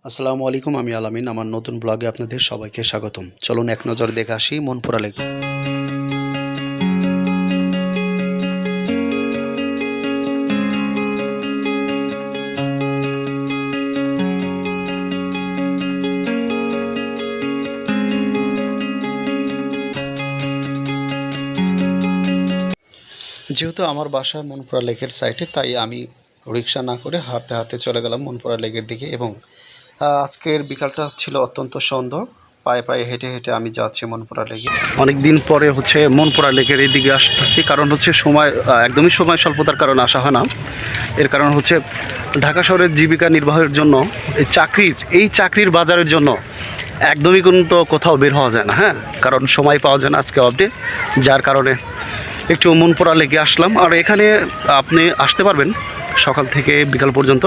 আসসালামু আলাইকুম, আমি আলামিন। আমার নতুন ব্লগে আপনাদের সবাইকে স্বাগতম। চলুন এক নজর দেখে আসি মনপুরা লেক। যেহেতু আমার বাসা মনপুরা লেকের সাইডে, তাই আমি রিক্সা না করে হাঁটতে হাঁটতে চলে গেলাম মনপুরা লেকের দিকে। এবং আজকের বিকালটা ছিল অত্যন্ত সুন্দর। পায়ে পায়ে হেঁটে হেঁটে আমি যাচ্ছি মনপুরা লেকে। অনেক দিন পরে মনপুরা লেকের এই দিকে আসতেছি, কারণ সময় একদমই সময় স্বল্পতার কারণে আসা হয় না। এর কারণ ঢাকা শহরের জীবিকা নির্বাহের জন্য এই চাকরির বাজারের জন্য একদমই কিন্তু কোথাও বের হওয়া যায় না। হ্যাঁ, কারণ সময় পাওয়া যায় না আজকে অবধি, যার কারণে একটু মনপুরা লেকে আসলাম। আর এখানে আপনি আসতে পারবেন সকাল থেকে বিকাল পর্যন্ত,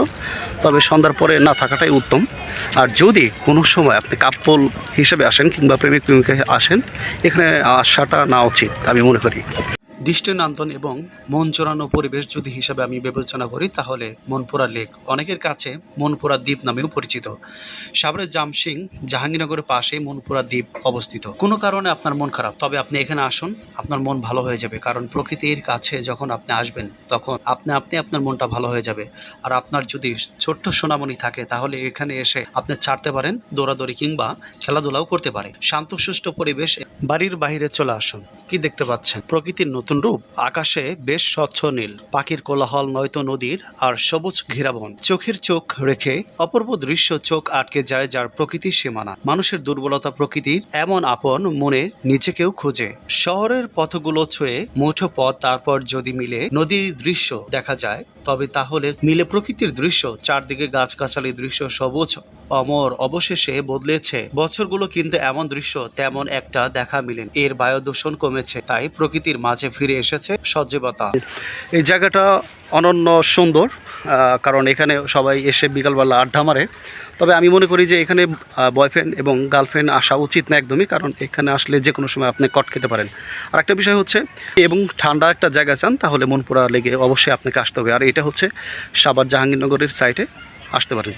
তবে সন্ধ্যার পরে না থাকাটাই উত্তম। আর যদি কোনো সময় আপনি কাপল হিসেবে আসেন কিংবা প্রেমিক প্রেমিকা আসেন, এখানে আসাটা না উচিত আমি মনে করি। দৃষ্টিনন্দন এবং মন চড়ানো পরিবেশ যদি হিসাবে আমি বিবেচনা করি, তাহলে মনপুরা লেক অনেকের কাছে মনপুরা দ্বীপ নামেও পরিচিত। সাভারের জামসিং জাহাঙ্গীরনগরের পাশে মনপুরা দ্বীপ অবস্থিত। কোনো কারণে আপনার মন খারাপ, তবে আপনি এখানে আসুন, আপনার মন ভালো হয়ে যাবে। কারণ প্রকৃতির কাছে যখন আপনি আসবেন, তখন আপনি আপনার মনটা ভালো হয়ে যাবে। আর আপনার যদি ছোট্ট সোনামণি থাকে, তাহলে এখানে এসে আপনি ছাড়তে পারেন, দৌড়াদৌড়ি কিংবা খেলাধুলাও করতে পারে। শান্ত সুষ্ঠু পরিবেশ। বাড়ির বাইরে চলে আসুন। কি দেখতে পাচ্ছেন? প্রকৃতির নতুন রূপ। আকাশে বেশ স্বচ্ছ নীল, পাখির কোলাহল নয়তো নদীর আর সবুজ ঘেরাবন। চোখের চোখ রেখে অপূর্ব দৃশ্য চোখ আটকে যায়, যার প্রকৃতির সীমানা। মানুষের দুর্বলতা প্রকৃতির এমন আপন মনে নিজেকেও খোঁজে। শহরের পথগুলো ছুঁয়ে মুঠো পথ, তারপর যদি মিলে নদীর দৃশ্য দেখা যায়, তবে তাহলে মিলে প্রকৃতির দৃশ্য। চারদিকে গাছগাছালি দৃশ্য সবুজ অমর। অবশেষে বদলেছে বছরগুলো, কিন্তু এমন দৃশ্য তেমন একটা দেখা মিলেন। এর বায়ু দূষণ কমেছে, তাই প্রকৃতির মাঝে ফিরে এসেছে সজীবতা। এই জায়গাটা অনন্য সুন্দর, কারণ এখানে সবাই এসে বিকালবেলা আড্ডা মারে। তবে আমি মনে করি যে এখানে বয়ফ্রেন্ড এবং গার্লফ্রেন্ড আসা উচিত না একদমই, কারণ এখানে আসলে যে কোনো সময় আপনি কট খেতে পারেন। আর একটা বিষয় এবং ঠান্ডা একটা জায়গা চান, তাহলে মনপুরা লেগে অবশ্যই আপনাকে আসতে হবে। আর এটা সাভার জাহাঙ্গীরনগরের সাইডে আসতে পারেন।